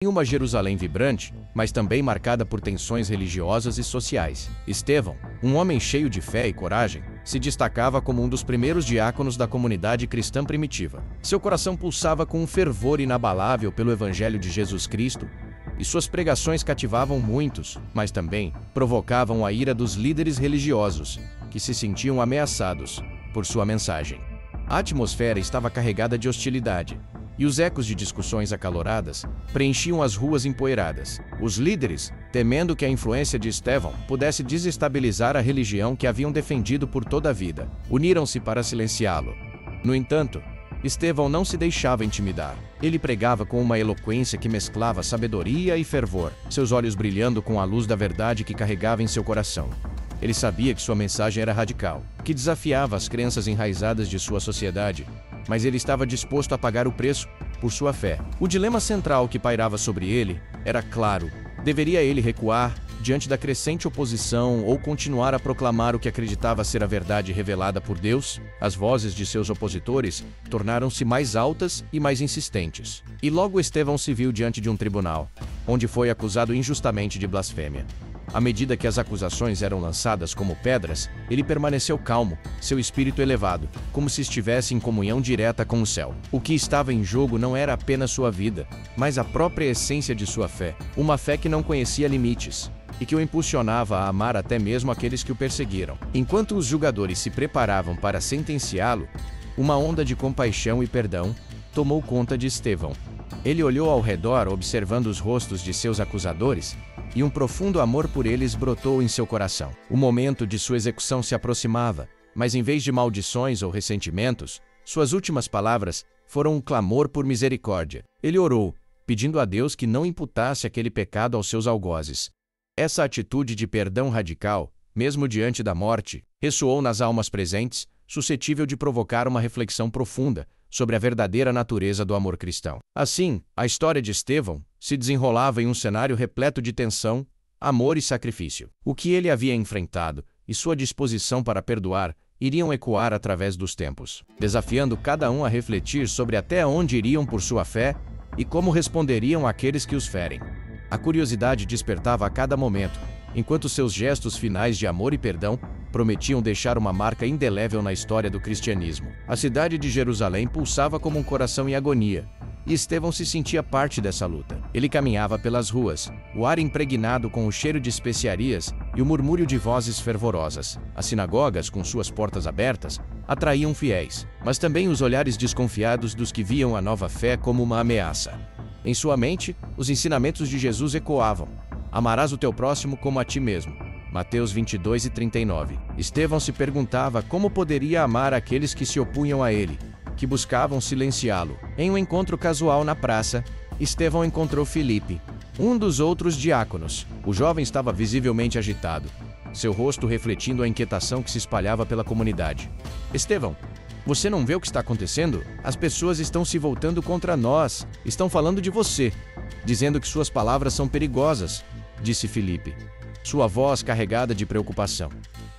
Em uma Jerusalém vibrante, mas também marcada por tensões religiosas e sociais, Estevão, um homem cheio de fé e coragem, se destacava como um dos primeiros diáconos da comunidade cristã primitiva. Seu coração pulsava com um fervor inabalável pelo Evangelho de Jesus Cristo, e suas pregações cativavam muitos, mas também provocavam a ira dos líderes religiosos, que se sentiam ameaçados por sua mensagem. A atmosfera estava carregada de hostilidade, e os ecos de discussões acaloradas preenchiam as ruas empoeiradas. Os líderes, temendo que a influência de Estevão pudesse desestabilizar a religião que haviam defendido por toda a vida, uniram-se para silenciá-lo. No entanto, Estevão não se deixava intimidar. Ele pregava com uma eloquência que mesclava sabedoria e fervor, seus olhos brilhando com a luz da verdade que carregava em seu coração. Ele sabia que sua mensagem era radical, que desafiava as crenças enraizadas de sua sociedade, mas ele estava disposto a pagar o preço por sua fé. O dilema central que pairava sobre ele era claro: deveria ele recuar diante da crescente oposição ou continuar a proclamar o que acreditava ser a verdade revelada por Deus? As vozes de seus opositores tornaram-se mais altas e mais insistentes. E logo Estevão se viu diante de um tribunal, onde foi acusado injustamente de blasfêmia. À medida que as acusações eram lançadas como pedras, ele permaneceu calmo, seu espírito elevado, como se estivesse em comunhão direta com o céu. O que estava em jogo não era apenas sua vida, mas a própria essência de sua fé, uma fé que não conhecia limites, e que o impulsionava a amar até mesmo aqueles que o perseguiram. Enquanto os julgadores se preparavam para sentenciá-lo, uma onda de compaixão e perdão tomou conta de Estevão. Ele olhou ao redor observando os rostos de seus acusadores, e um profundo amor por eles brotou em seu coração. O momento de sua execução se aproximava, mas em vez de maldições ou ressentimentos, suas últimas palavras foram um clamor por misericórdia. Ele orou, pedindo a Deus que não imputasse aquele pecado aos seus algozes. Essa atitude de perdão radical, mesmo diante da morte, ressoou nas almas presentes, suscetível de provocar uma reflexão profunda sobre a verdadeira natureza do amor cristão. Assim, a história de Estevão se desenrolava em um cenário repleto de tensão, amor e sacrifício. O que ele havia enfrentado e sua disposição para perdoar iriam ecoar através dos tempos, desafiando cada um a refletir sobre até onde iriam por sua fé e como responderiam àqueles que os ferem. A curiosidade despertava a cada momento, enquanto seus gestos finais de amor e perdão prometiam deixar uma marca indelével na história do cristianismo. A cidade de Jerusalém pulsava como um coração em agonia, e Estevão se sentia parte dessa luta. Ele caminhava pelas ruas, o ar impregnado com o cheiro de especiarias e o murmúrio de vozes fervorosas. As sinagogas, com suas portas abertas, atraíam fiéis, mas também os olhares desconfiados dos que viam a nova fé como uma ameaça. Em sua mente, os ensinamentos de Jesus ecoavam: amarás o teu próximo como a ti mesmo. Mateus 22:39. Estevão se perguntava como poderia amar aqueles que se opunham a ele, que buscavam silenciá-lo. Em um encontro casual na praça, Estevão encontrou Filipe, um dos outros diáconos. O jovem estava visivelmente agitado, seu rosto refletindo a inquietação que se espalhava pela comunidade. Estevão, você não vê o que está acontecendo? As pessoas estão se voltando contra nós, estão falando de você, dizendo que suas palavras são perigosas, disse Filipe, sua voz carregada de preocupação.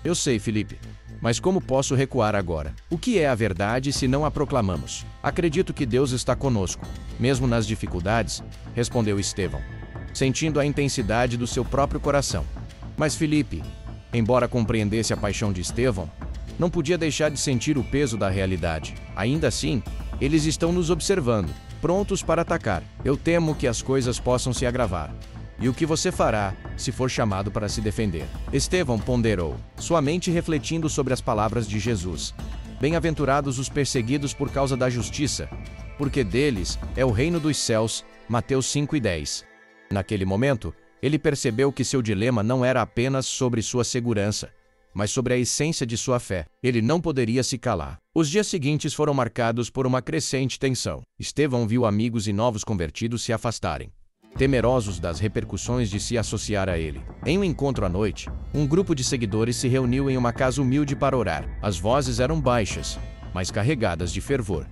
Eu sei, Filipe, mas como posso recuar agora? O que é a verdade se não a proclamamos? Acredito que Deus está conosco, mesmo nas dificuldades, respondeu Estevão, sentindo a intensidade do seu próprio coração. Mas Filipe, embora compreendesse a paixão de Estevão, não podia deixar de sentir o peso da realidade. Ainda assim, eles estão nos observando, prontos para atacar. Eu temo que as coisas possam se agravar. E o que você fará, se for chamado para se defender? Estevão ponderou, sua mente refletindo sobre as palavras de Jesus. Bem-aventurados os perseguidos por causa da justiça, porque deles é o reino dos céus. Mateus 5:10. Naquele momento, ele percebeu que seu dilema não era apenas sobre sua segurança, mas sobre a essência de sua fé. Ele não poderia se calar. Os dias seguintes foram marcados por uma crescente tensão. Estevão viu amigos e novos convertidos se afastarem, temerosos das repercussões de se associar a ele. Em um encontro à noite, um grupo de seguidores se reuniu em uma casa humilde para orar. As vozes eram baixas, mas carregadas de fervor.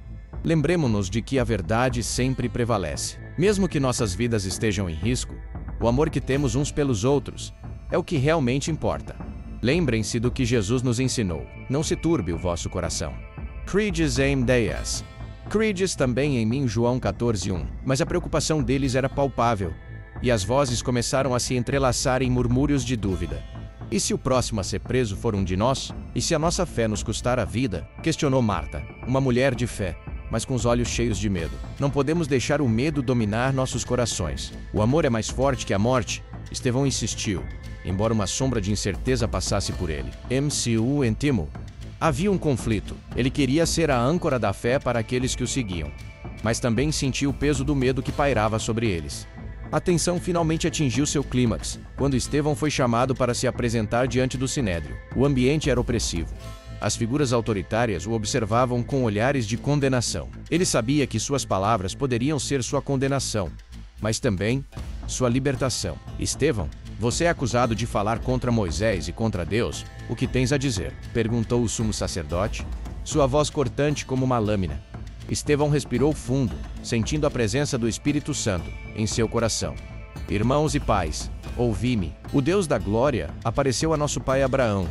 Lembremo-nos de que a verdade sempre prevalece. Mesmo que nossas vidas estejam em risco, o amor que temos uns pelos outros é o que realmente importa. Lembrem-se do que Jesus nos ensinou: não se turbe o vosso coração. Credes aim Deus. Credes também em mim, João 14:1. Mas a preocupação deles era palpável, e as vozes começaram a se entrelaçar em murmúrios de dúvida. E se o próximo a ser preso for um de nós? E se a nossa fé nos custar a vida? Questionou Marta, uma mulher de fé, mas com os olhos cheios de medo. Não podemos deixar o medo dominar nossos corações. O amor é mais forte que a morte. Estevão insistiu, embora uma sombra de incerteza passasse por ele. MCU Entimo. Havia um conflito. Ele queria ser a âncora da fé para aqueles que o seguiam, mas também sentia o peso do medo que pairava sobre eles. A tensão finalmente atingiu seu clímax, quando Estevão foi chamado para se apresentar diante do Sinédrio. O ambiente era opressivo. As figuras autoritárias o observavam com olhares de condenação. Ele sabia que suas palavras poderiam ser sua condenação, mas também sua libertação. Estevão, você é acusado de falar contra Moisés e contra Deus. O que tens a dizer? Perguntou o sumo sacerdote, sua voz cortante como uma lâmina. Estevão respirou fundo, sentindo a presença do Espírito Santo em seu coração. Irmãos e pais, ouvi-me. O Deus da glória apareceu a nosso pai Abraão,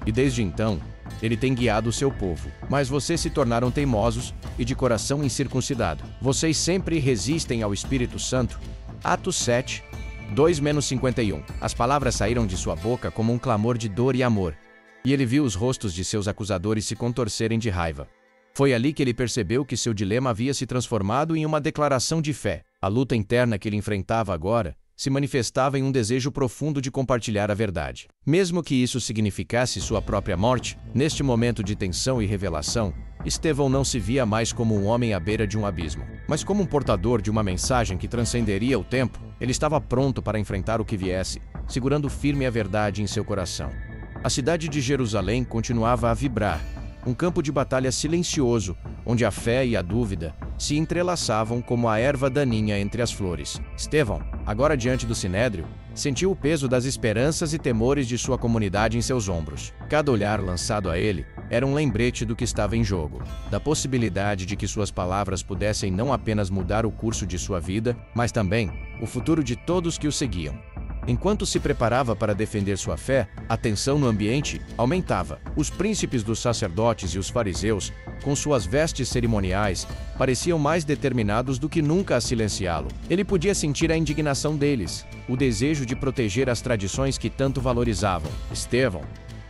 e desde então, ele tem guiado o seu povo. Mas vocês se tornaram teimosos e de coração incircuncidado. Vocês sempre resistem ao Espírito Santo. Atos 7, 2-51. As palavras saíram de sua boca como um clamor de dor e amor, e ele viu os rostos de seus acusadores se contorcerem de raiva. Foi ali que ele percebeu que seu dilema havia se transformado em uma declaração de fé. A luta interna que ele enfrentava agora se manifestava em um desejo profundo de compartilhar a verdade. Mesmo que isso significasse sua própria morte, neste momento de tensão e revelação, Estevão não se via mais como um homem à beira de um abismo, mas como um portador de uma mensagem que transcenderia o tempo. Ele estava pronto para enfrentar o que viesse, segurando firme a verdade em seu coração. A cidade de Jerusalém continuava a vibrar, um campo de batalha silencioso, onde a fé e a dúvida se entrelaçavam como a erva daninha entre as flores. Estevão, agora diante do Sinédrio, sentiu o peso das esperanças e temores de sua comunidade em seus ombros. Cada olhar lançado a ele era um lembrete do que estava em jogo, da possibilidade de que suas palavras pudessem não apenas mudar o curso de sua vida, mas também o futuro de todos que o seguiam. Enquanto se preparava para defender sua fé, a tensão no ambiente aumentava. Os príncipes dos sacerdotes e os fariseus, com suas vestes cerimoniais, pareciam mais determinados do que nunca a silenciá-lo. Ele podia sentir a indignação deles, o desejo de proteger as tradições que tanto valorizavam. Estevão,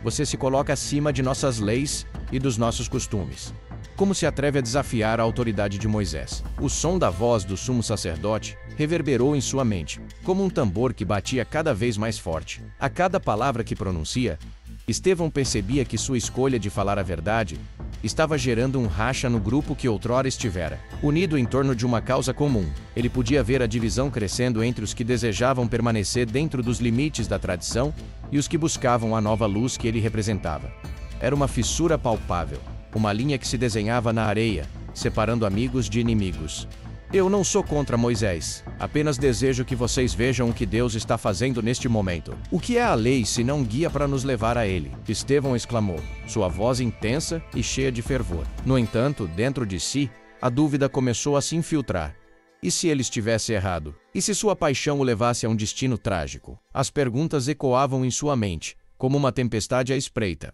você se coloca acima de nossas leis e dos nossos costumes. Como se atreve a desafiar a autoridade de Moisés? O som da voz do sumo sacerdote reverberou em sua mente, como um tambor que batia cada vez mais forte. A cada palavra que pronuncia, Estevão percebia que sua escolha de falar a verdade estava gerando um racha no grupo que outrora estivera unido em torno de uma causa comum. Ele podia ver a divisão crescendo entre os que desejavam permanecer dentro dos limites da tradição e os que buscavam a nova luz que ele representava. Era uma fissura palpável, uma linha que se desenhava na areia, separando amigos de inimigos. Eu não sou contra Moisés, apenas desejo que vocês vejam o que Deus está fazendo neste momento. O que é a lei se não guia para nos levar a ele? Estevão exclamou, sua voz intensa e cheia de fervor. No entanto, dentro de si, a dúvida começou a se infiltrar. E se ele estivesse errado? E se sua paixão o levasse a um destino trágico? As perguntas ecoavam em sua mente, como uma tempestade à espreita.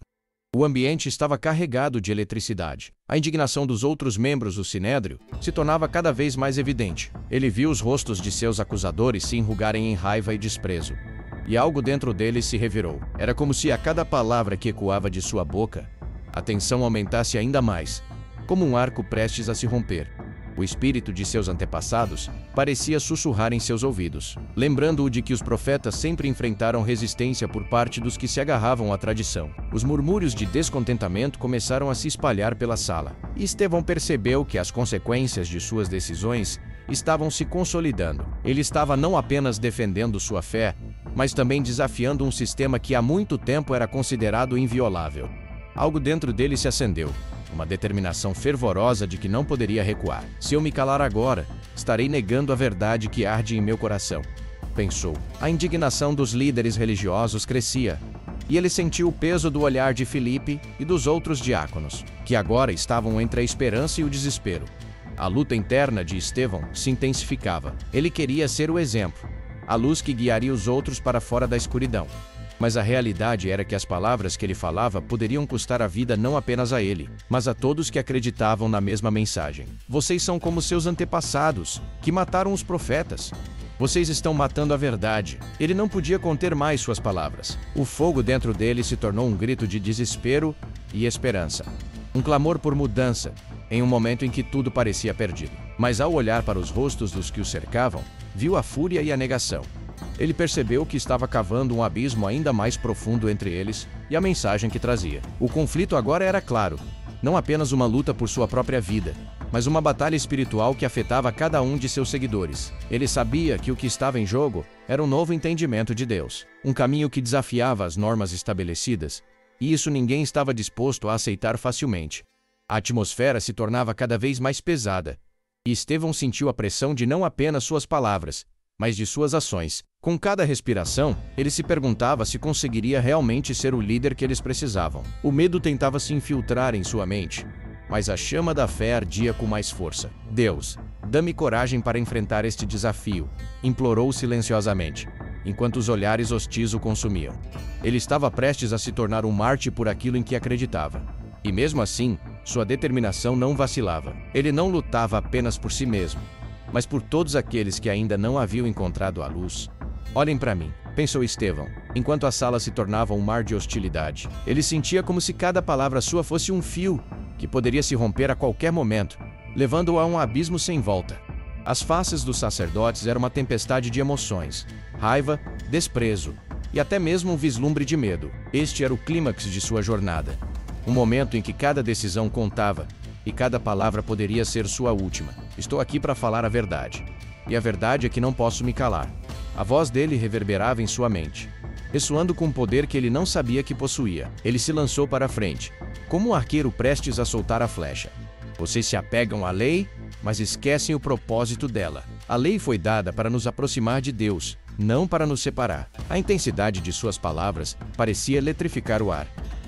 O ambiente estava carregado de eletricidade. A indignação dos outros membros do Sinédrio se tornava cada vez mais evidente. Ele viu os rostos de seus acusadores se enrugarem em raiva e desprezo. E algo dentro deles se revirou. Era como se a cada palavra que ecoava de sua boca, a tensão aumentasse ainda mais, como um arco prestes a se romper. O espírito de seus antepassados parecia sussurrar em seus ouvidos, lembrando-o de que os profetas sempre enfrentaram resistência por parte dos que se agarravam à tradição. Os murmúrios de descontentamento começaram a se espalhar pela sala, e Estevão percebeu que as consequências de suas decisões estavam se consolidando. Ele estava não apenas defendendo sua fé, mas também desafiando um sistema que há muito tempo era considerado inviolável. Algo dentro dele se acendeu. Uma determinação fervorosa de que não poderia recuar. Se eu me calar agora, estarei negando a verdade que arde em meu coração, pensou. A indignação dos líderes religiosos crescia, e ele sentiu o peso do olhar de Filipe e dos outros diáconos, que agora estavam entre a esperança e o desespero. A luta interna de Estevão se intensificava. Ele queria ser o exemplo, a luz que guiaria os outros para fora da escuridão. Mas a realidade era que as palavras que ele falava poderiam custar a vida não apenas a ele, mas a todos que acreditavam na mesma mensagem. Vocês são como seus antepassados, que mataram os profetas. Vocês estão matando a verdade. Ele não podia conter mais suas palavras. O fogo dentro dele se tornou um grito de desespero e esperança. Um clamor por mudança, em um momento em que tudo parecia perdido. Mas ao olhar para os rostos dos que o cercavam, viu a fúria e a negação. Ele percebeu que estava cavando um abismo ainda mais profundo entre eles e a mensagem que trazia. O conflito agora era claro, não apenas uma luta por sua própria vida, mas uma batalha espiritual que afetava cada um de seus seguidores. Ele sabia que o que estava em jogo era um novo entendimento de Deus, um caminho que desafiava as normas estabelecidas, e isso ninguém estava disposto a aceitar facilmente. A atmosfera se tornava cada vez mais pesada, e Estevão sentiu a pressão de não apenas suas palavras, mas de suas ações. Com cada respiração, ele se perguntava se conseguiria realmente ser o líder que eles precisavam. O medo tentava se infiltrar em sua mente, mas a chama da fé ardia com mais força. Deus, dá-me coragem para enfrentar este desafio, implorou silenciosamente, enquanto os olhares hostis o consumiam. Ele estava prestes a se tornar um mártir por aquilo em que acreditava. E mesmo assim, sua determinação não vacilava. Ele não lutava apenas por si mesmo, mas por todos aqueles que ainda não haviam encontrado a luz. Olhem para mim, pensou Estevão, enquanto a sala se tornava um mar de hostilidade. Ele sentia como se cada palavra sua fosse um fio, que poderia se romper a qualquer momento, levando-o a um abismo sem volta. As faces dos sacerdotes eram uma tempestade de emoções, raiva, desprezo, e até mesmo um vislumbre de medo. Este era o clímax de sua jornada. Um momento em que cada decisão contava, e cada palavra poderia ser sua última. Estou aqui para falar a verdade. E a verdade é que não posso me calar. A voz dele reverberava em sua mente, ressoando com um poder que ele não sabia que possuía. Ele se lançou para a frente, como um arqueiro prestes a soltar a flecha. Vocês se apegam à lei, mas esquecem o propósito dela. A lei foi dada para nos aproximar de Deus, não para nos separar. A intensidade de suas palavras parecia eletrificar o ar,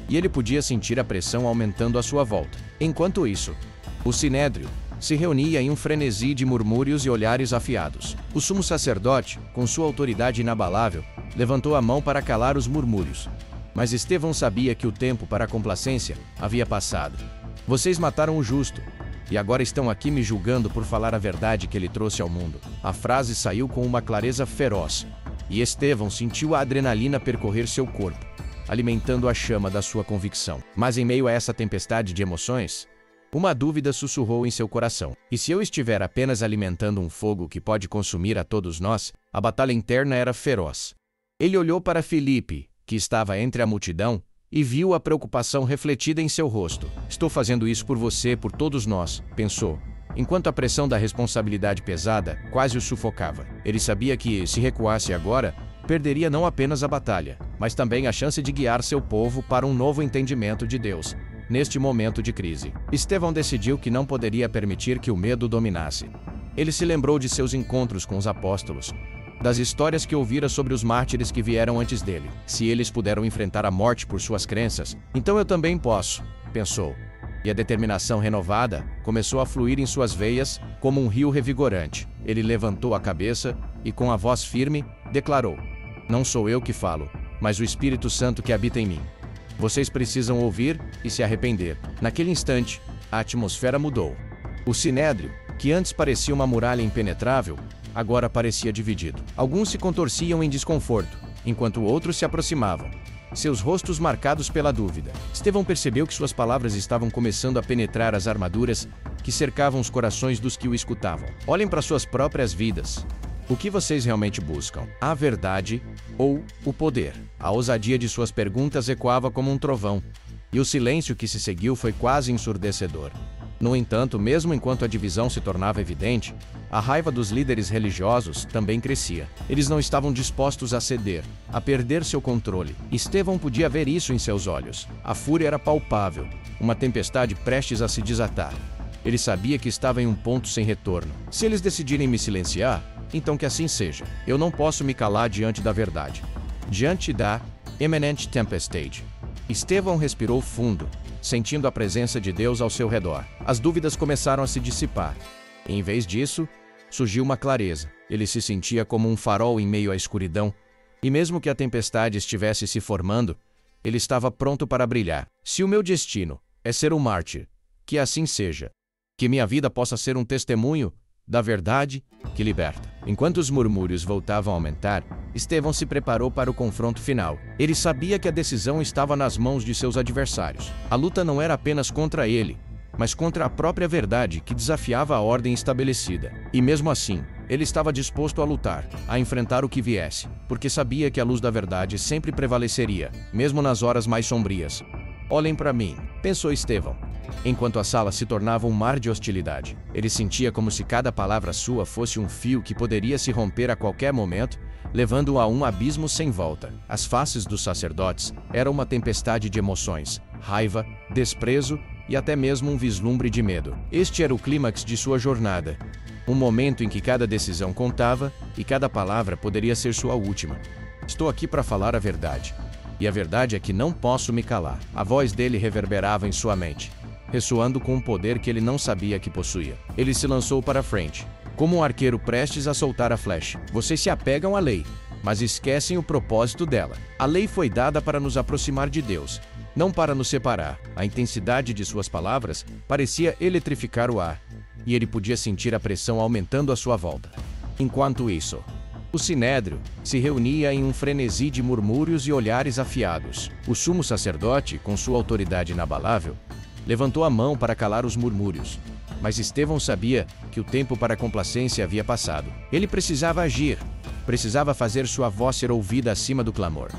e ele podia sentir a pressão aumentando à sua volta. Enquanto isso, o Sinédrio se reunia em um frenesi de murmúrios e olhares afiados. O sumo sacerdote, com sua autoridade inabalável, levantou a mão para calar os murmúrios. Mas Estevão sabia que o tempo para a complacência havia passado. Vocês mataram o justo, e agora estão aqui me julgando por falar a verdade que ele trouxe ao mundo. A frase saiu com uma clareza feroz, e Estevão sentiu a adrenalina percorrer seu corpo, alimentando a chama da sua convicção. Mas em meio a essa tempestade de emoções, uma dúvida sussurrou em seu coração. E se eu estiver apenas alimentando um fogo que pode consumir a todos nós? A batalha interna era feroz. Ele olhou para Filipe, que estava entre a multidão, e viu a preocupação refletida em seu rosto. Estou fazendo isso por você, por todos nós, pensou, enquanto a pressão da responsabilidade pesada quase o sufocava. Ele sabia que, se recuasse agora, perderia não apenas a batalha, mas também a chance de guiar seu povo para um novo entendimento de Deus. Neste momento de crise, Estevão decidiu que não poderia permitir que o medo dominasse. Ele se lembrou de seus encontros com os apóstolos, das histórias que ouvira sobre os mártires que vieram antes dele. Se eles puderam enfrentar a morte por suas crenças, então eu também posso, pensou. E a determinação renovada começou a fluir em suas veias como um rio revigorante. Ele levantou a cabeça e, com a voz firme, declarou: não sou eu que falo, mas o Espírito Santo que habita em mim. Vocês precisam ouvir e se arrepender. Naquele instante, a atmosfera mudou. O Sinédrio, que antes parecia uma muralha impenetrável, agora parecia dividido. Alguns se contorciam em desconforto, enquanto outros se aproximavam, seus rostos marcados pela dúvida. Estevão percebeu que suas palavras estavam começando a penetrar as armaduras que cercavam os corações dos que o escutavam. Olhem para suas próprias vidas. O que vocês realmente buscam? A verdade ou o poder? A ousadia de suas perguntas ecoava como um trovão, e o silêncio que se seguiu foi quase ensurdecedor. No entanto, mesmo enquanto a divisão se tornava evidente, a raiva dos líderes religiosos também crescia. Eles não estavam dispostos a ceder, a perder seu controle. Estevão podia ver isso em seus olhos. A fúria era palpável, uma tempestade prestes a se desatar. Ele sabia que estava em um ponto sem retorno. Se eles decidirem me silenciar, então que assim seja. Eu não posso me calar diante da verdade, diante da Imminent Tempest. Estevão respirou fundo, sentindo a presença de Deus ao seu redor. As dúvidas começaram a se dissipar. E, em vez disso, surgiu uma clareza. Ele se sentia como um farol em meio à escuridão, E mesmo que a tempestade estivesse se formando, ele estava pronto para brilhar. Se o meu destino é ser um mártir, que assim seja. Que minha vida possa ser um testemunho da verdade que liberta. Enquanto os murmúrios voltavam a aumentar, Estevão se preparou para o confronto final. Ele sabia que a decisão estava nas mãos de seus adversários. A luta não era apenas contra ele, mas contra a própria verdade que desafiava a ordem estabelecida. E mesmo assim, ele estava disposto a lutar, a enfrentar o que viesse, porque sabia que a luz da verdade sempre prevaleceria, mesmo nas horas mais sombrias. Olhem para mim, pensou Estevão. Enquanto a sala se tornava um mar de hostilidade, ele sentia como se cada palavra sua fosse um fio que poderia se romper a qualquer momento, levando-o a um abismo sem volta. As faces dos sacerdotes eram uma tempestade de emoções, raiva, desprezo e até mesmo um vislumbre de medo. Este era o clímax de sua jornada, um momento em que cada decisão contava e cada palavra poderia ser sua última. Estou aqui para falar a verdade. E a verdade é que não posso me calar. A voz dele reverberava em sua mente, ressoando com um poder que ele não sabia que possuía. Ele se lançou para a frente, como um arqueiro prestes a soltar a flecha. Vocês se apegam à lei, mas esquecem o propósito dela. A lei foi dada para nos aproximar de Deus, não para nos separar. A intensidade de suas palavras parecia eletrificar o ar, e ele podia sentir a pressão aumentando à sua volta. Enquanto isso, o sinédrio se reunia em um frenesi de murmúrios e olhares afiados. O sumo sacerdote, com sua autoridade inabalável, levantou a mão para calar os murmúrios. Mas Estevão sabia que o tempo para a complacência havia passado. Ele precisava agir, precisava fazer sua voz ser ouvida acima do clamor.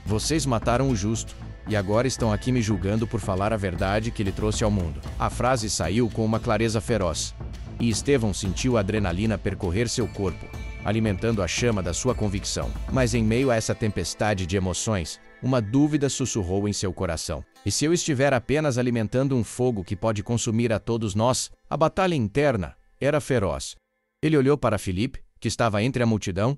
Vocês mataram o justo, e agora estão aqui me julgando por falar a verdade que ele trouxe ao mundo. A frase saiu com uma clareza feroz, e Estevão sentiu a adrenalina percorrer seu corpo, alimentando a chama da sua convicção. Mas em meio a essa tempestade de emoções, uma dúvida sussurrou em seu coração. E se eu estiver apenas alimentando um fogo que pode consumir a todos nós? A batalha interna era feroz. Ele olhou para Filipe, que estava entre a multidão,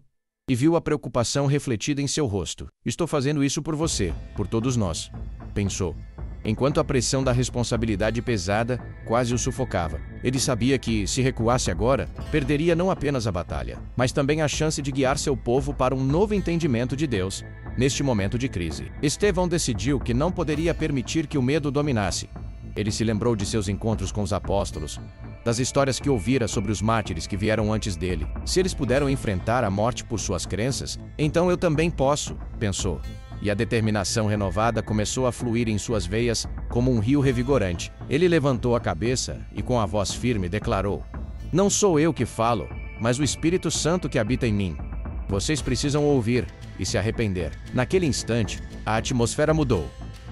e viu a preocupação refletida em seu rosto. Estou fazendo isso por você, por todos nós, pensou, enquanto a pressão da responsabilidade pesada quase o sufocava. Ele sabia que, se recuasse agora, perderia não apenas a batalha, mas também a chance de guiar seu povo para um novo entendimento de Deus, neste momento de crise. Estevão decidiu que não poderia permitir que o medo dominasse. Ele se lembrou de seus encontros com os apóstolos, das histórias que ouvira sobre os mártires que vieram antes dele. Se eles puderam enfrentar a morte por suas crenças, então eu também posso, pensou. E a determinação renovada começou a fluir em suas veias como um rio revigorante. Ele levantou a cabeça e com a voz firme declarou: não sou eu que falo, mas o Espírito Santo que habita em mim. Vocês precisam ouvir e se arrepender. Naquele instante, a atmosfera mudou.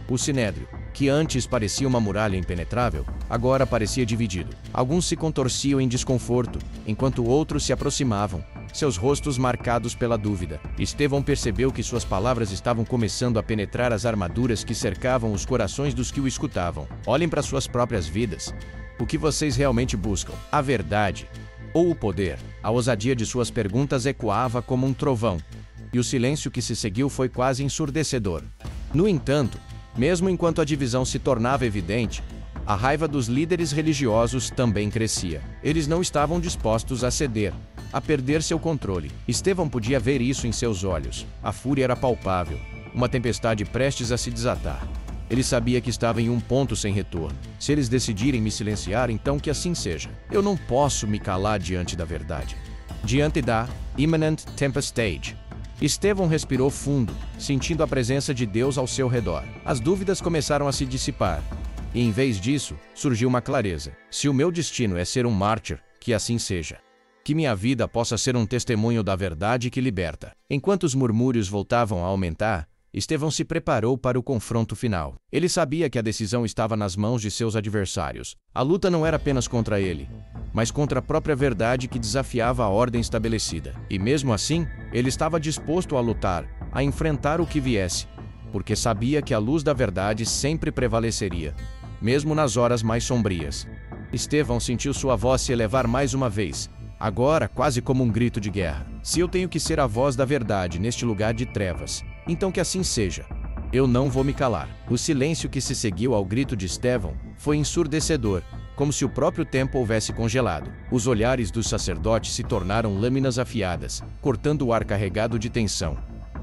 O sinédrio, que antes parecia uma muralha impenetrável, agora parecia dividido. Alguns se contorciam em desconforto, enquanto outros se aproximavam, seus rostos marcados pela dúvida. Estevão percebeu que suas palavras estavam começando a penetrar as armaduras que cercavam os corações dos que o escutavam. Olhem para suas próprias vidas. O que vocês realmente buscam? A verdade ou o poder? A ousadia de suas perguntas ecoava como um trovão, e o silêncio que se seguiu foi quase ensurdecedor. No entanto, mesmo enquanto a divisão se tornava evidente, a raiva dos líderes religiosos também crescia. Eles não estavam dispostos a ceder, a perder seu controle. Estevão podia ver isso em seus olhos. A fúria era palpável, uma tempestade prestes a se desatar. Ele sabia que estava em um ponto sem retorno. Se eles decidirem me silenciar, então que assim seja. Eu não posso me calar diante da verdade. Diante da imminent tempestage, Estevão respirou fundo, sentindo a presença de Deus ao seu redor. As dúvidas começaram a se dissipar, e em vez disso, surgiu uma clareza. Se o meu destino é ser um mártir, que assim seja. Que minha vida possa ser um testemunho da verdade que liberta. Enquanto os murmúrios voltavam a aumentar, Estevão se preparou para o confronto final. Ele sabia que a decisão estava nas mãos de seus adversários. A luta não era apenas contra ele, mas contra a própria verdade que desafiava a ordem estabelecida. E mesmo assim, ele estava disposto a lutar, a enfrentar o que viesse, porque sabia que a luz da verdade sempre prevaleceria, mesmo nas horas mais sombrias. Estevão sentiu sua voz se elevar mais uma vez, agora quase como um grito de guerra. Se eu tenho que ser a voz da verdade neste lugar de trevas, então que assim seja. Eu não vou me calar. O silêncio que se seguiu ao grito de Estevão foi ensurdecedor, como se o próprio tempo houvesse congelado. Os olhares dos sacerdotes se tornaram lâminas afiadas, cortando o ar carregado de tensão.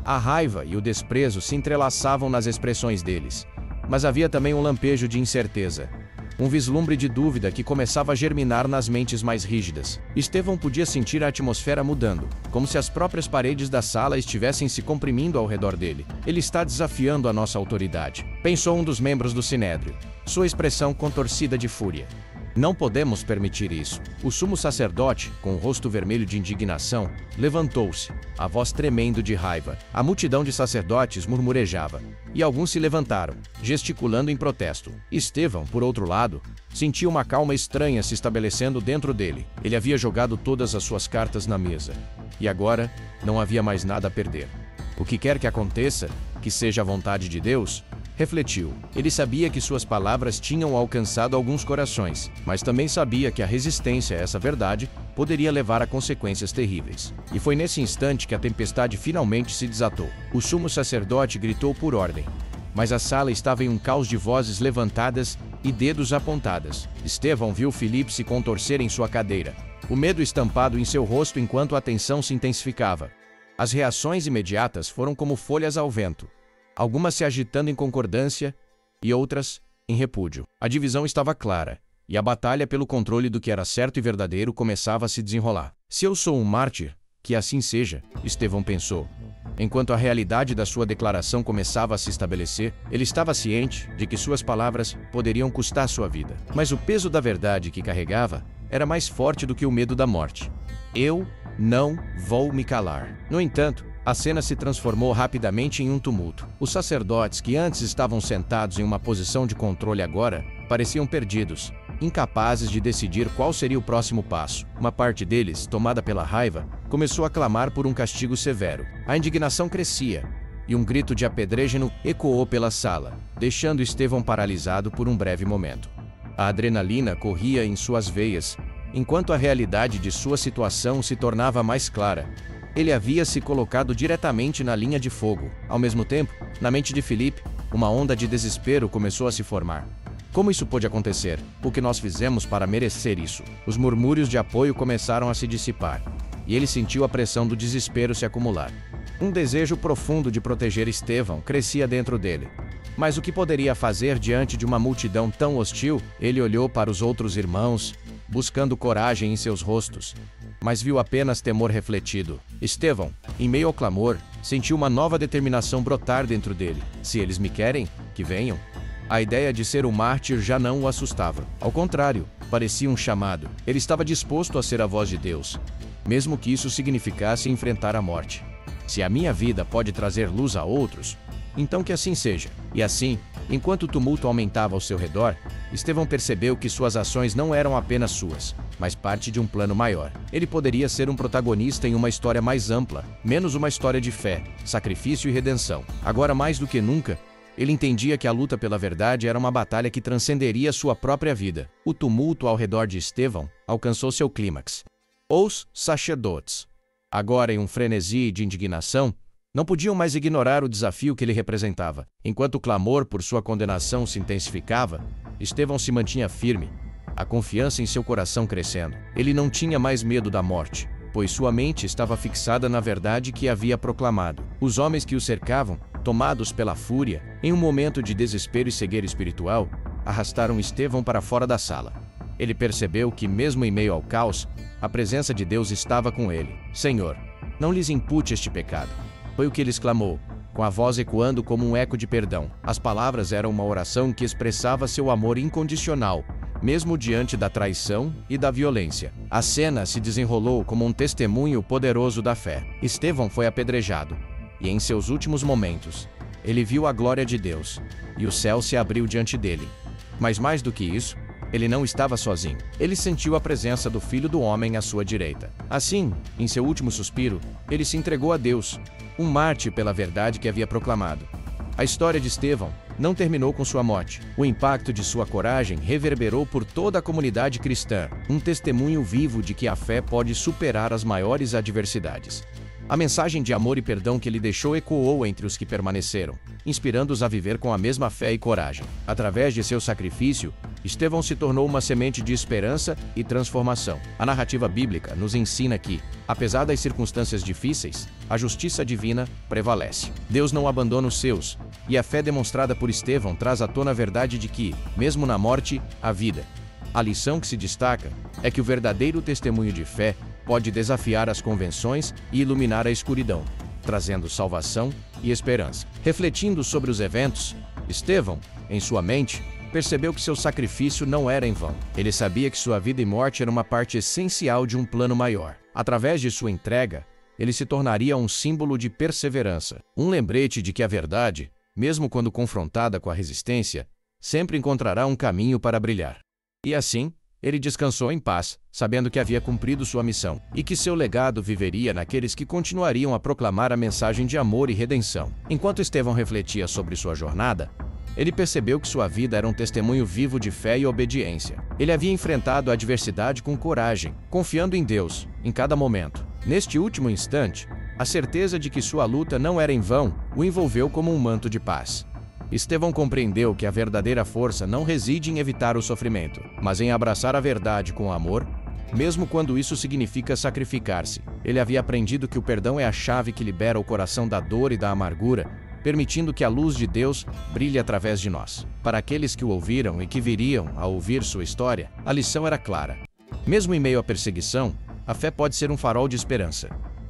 A raiva e o desprezo se entrelaçavam nas expressões deles. Mas havia também um lampejo de incerteza. Um vislumbre de dúvida que começava a germinar nas mentes mais rígidas. Estevão podia sentir a atmosfera mudando, como se as próprias paredes da sala estivessem se comprimindo ao redor dele. Ele está desafiando a nossa autoridade, pensou um dos membros do Sinédrio, sua expressão contorcida de fúria. Não podemos permitir isso. O sumo sacerdote, com o rosto vermelho de indignação, levantou-se, a voz tremendo de raiva. A multidão de sacerdotes murmurejava, e alguns se levantaram, gesticulando em protesto. Estevão, por outro lado, sentia uma calma estranha se estabelecendo dentro dele. Ele havia jogado todas as suas cartas na mesa, e agora não havia mais nada a perder. O que quer que aconteça, que seja a vontade de Deus, refletiu. Ele sabia que suas palavras tinham alcançado alguns corações, mas também sabia que a resistência a essa verdade poderia levar a consequências terríveis. E foi nesse instante que a tempestade finalmente se desatou. O sumo sacerdote gritou por ordem, mas a sala estava em um caos de vozes levantadas e dedos apontadas. Estevão viu Filipe se contorcer em sua cadeira, o medo estampado em seu rosto enquanto a tensão se intensificava. As reações imediatas foram como folhas ao vento, algumas se agitando em concordância e outras em repúdio. A divisão estava clara, e a batalha pelo controle do que era certo e verdadeiro começava a se desenrolar. Se eu sou um mártir, que assim seja, Estevão pensou. Enquanto a realidade da sua declaração começava a se estabelecer, ele estava ciente de que suas palavras poderiam custar sua vida. Mas o peso da verdade que carregava era mais forte do que o medo da morte. Eu não vou me calar. No entanto, a cena se transformou rapidamente em um tumulto. Os sacerdotes, que antes estavam sentados em uma posição de controle agora, pareciam perdidos, incapazes de decidir qual seria o próximo passo. Uma parte deles, tomada pela raiva, começou a clamar por um castigo severo. A indignação crescia, e um grito de apedrejeno ecoou pela sala, deixando Estevão paralisado por um breve momento. A adrenalina corria em suas veias, enquanto a realidade de sua situação se tornava mais clara. Ele havia se colocado diretamente na linha de fogo. Ao mesmo tempo, na mente de Filipe, uma onda de desespero começou a se formar. Como isso pôde acontecer? O que nós fizemos para merecer isso? Os murmúrios de apoio começaram a se dissipar, e ele sentiu a pressão do desespero se acumular. Um desejo profundo de proteger Estevão crescia dentro dele. Mas o que poderia fazer diante de uma multidão tão hostil? Ele olhou para os outros irmãos, buscando coragem em seus rostos, mas viu apenas temor refletido. Estevão, em meio ao clamor, sentiu uma nova determinação brotar dentro dele. Se eles me querem, que venham. A ideia de ser um mártir já não o assustava. Ao contrário, parecia um chamado. Ele estava disposto a ser a voz de Deus, mesmo que isso significasse enfrentar a morte. Se a minha vida pode trazer luz a outros, então que assim seja. E assim, enquanto o tumulto aumentava ao seu redor, Estevão percebeu que suas ações não eram apenas suas, mas parte de um plano maior. Ele poderia ser um protagonista em uma história mais ampla, menos uma história de fé, sacrifício e redenção. Agora, mais do que nunca, ele entendia que a luta pela verdade era uma batalha que transcenderia sua própria vida. O tumulto ao redor de Estevão alcançou seu clímax. Os sacerdotes, agora em um frenesi de indignação, não podiam mais ignorar o desafio que ele representava. Enquanto o clamor por sua condenação se intensificava, Estevão se mantinha firme, a confiança em seu coração crescendo. Ele não tinha mais medo da morte, pois sua mente estava fixada na verdade que havia proclamado. Os homens que o cercavam, tomados pela fúria, em um momento de desespero e cegueira espiritual, arrastaram Estevão para fora da sala. Ele percebeu que, mesmo em meio ao caos, a presença de Deus estava com ele. Senhor, não lhes impute este pecado. Foi o que ele exclamou, com a voz ecoando como um eco de perdão. As palavras eram uma oração que expressava seu amor incondicional, mesmo diante da traição e da violência. A cena se desenrolou como um testemunho poderoso da fé. Estevão foi apedrejado, e em seus últimos momentos, ele viu a glória de Deus, e o céu se abriu diante dele. Mas mais do que isso, ele não estava sozinho. Ele sentiu a presença do Filho do Homem à sua direita. Assim, em seu último suspiro, ele se entregou a Deus, um mártir pela verdade que havia proclamado. A história de Estevão não terminou com sua morte. O impacto de sua coragem reverberou por toda a comunidade cristã, um testemunho vivo de que a fé pode superar as maiores adversidades. A mensagem de amor e perdão que ele deixou ecoou entre os que permaneceram, inspirando-os a viver com a mesma fé e coragem. Através de seu sacrifício, Estevão se tornou uma semente de esperança e transformação. A narrativa bíblica nos ensina que, apesar das circunstâncias difíceis, a justiça divina prevalece. Deus não abandona os seus, e a fé demonstrada por Estevão traz à tona a verdade de que, mesmo na morte, há vida. A lição que se destaca é que o verdadeiro testemunho de fé pode desafiar as convenções e iluminar a escuridão, trazendo salvação e esperança. Refletindo sobre os eventos, Estevão, em sua mente, percebeu que seu sacrifício não era em vão. Ele sabia que sua vida e morte eram uma parte essencial de um plano maior. Através de sua entrega, ele se tornaria um símbolo de perseverança, um lembrete de que a verdade, mesmo quando confrontada com a resistência, sempre encontrará um caminho para brilhar. E assim, ele descansou em paz, sabendo que havia cumprido sua missão, e que seu legado viveria naqueles que continuariam a proclamar a mensagem de amor e redenção. Enquanto Estevão refletia sobre sua jornada, ele percebeu que sua vida era um testemunho vivo de fé e obediência. Ele havia enfrentado a adversidade com coragem, confiando em Deus, em cada momento. Neste último instante, a certeza de que sua luta não era em vão o envolveu como um manto de paz. Estevão compreendeu que a verdadeira força não reside em evitar o sofrimento, mas em abraçar a verdade com amor, mesmo quando isso significa sacrificar-se. Ele havia aprendido que o perdão é a chave que libera o coração da dor e da amargura, permitindo que a luz de Deus brilhe através de nós. Para aqueles que o ouviram e que viriam a ouvir sua história, a lição era clara. Mesmo em meio à perseguição, a fé pode ser um farol de esperança.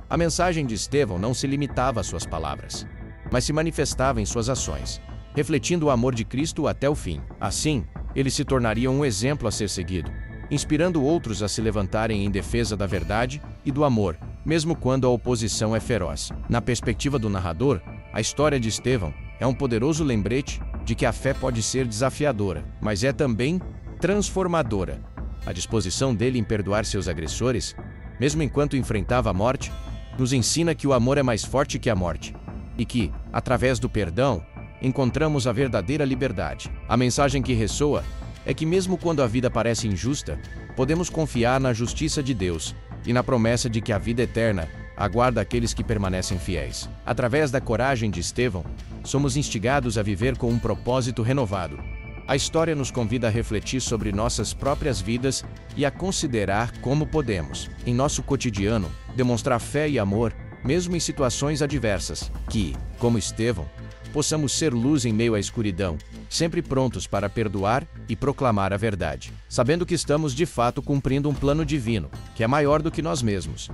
A mensagem de Estevão não se limitava às suas palavras, mas se manifestava em suas ações, refletindo o amor de Cristo até o fim. Assim, ele se tornaria um exemplo a ser seguido, inspirando outros a se levantarem em defesa da verdade e do amor, mesmo quando a oposição é feroz. Na perspectiva do narrador, a história de Estevão é um poderoso lembrete de que a fé pode ser desafiadora, mas é também transformadora. A disposição dele em perdoar seus agressores, mesmo enquanto enfrentava a morte, nos ensina que o amor é mais forte que a morte, e que, através do perdão, encontramos a verdadeira liberdade. A mensagem que ressoa é que mesmo quando a vida parece injusta, podemos confiar na justiça de Deus e na promessa de que a vida eterna aguarda aqueles que permanecem fiéis. Através da coragem de Estevão, somos instigados a viver com um propósito renovado. A história nos convida a refletir sobre nossas próprias vidas e a considerar como podemos, em nosso cotidiano, demonstrar fé e amor, mesmo em situações adversas, que, como Estevão, possamos ser luz em meio à escuridão, sempre prontos para perdoar e proclamar a verdade, sabendo que estamos de fato cumprindo um plano divino, que é maior do que nós mesmos.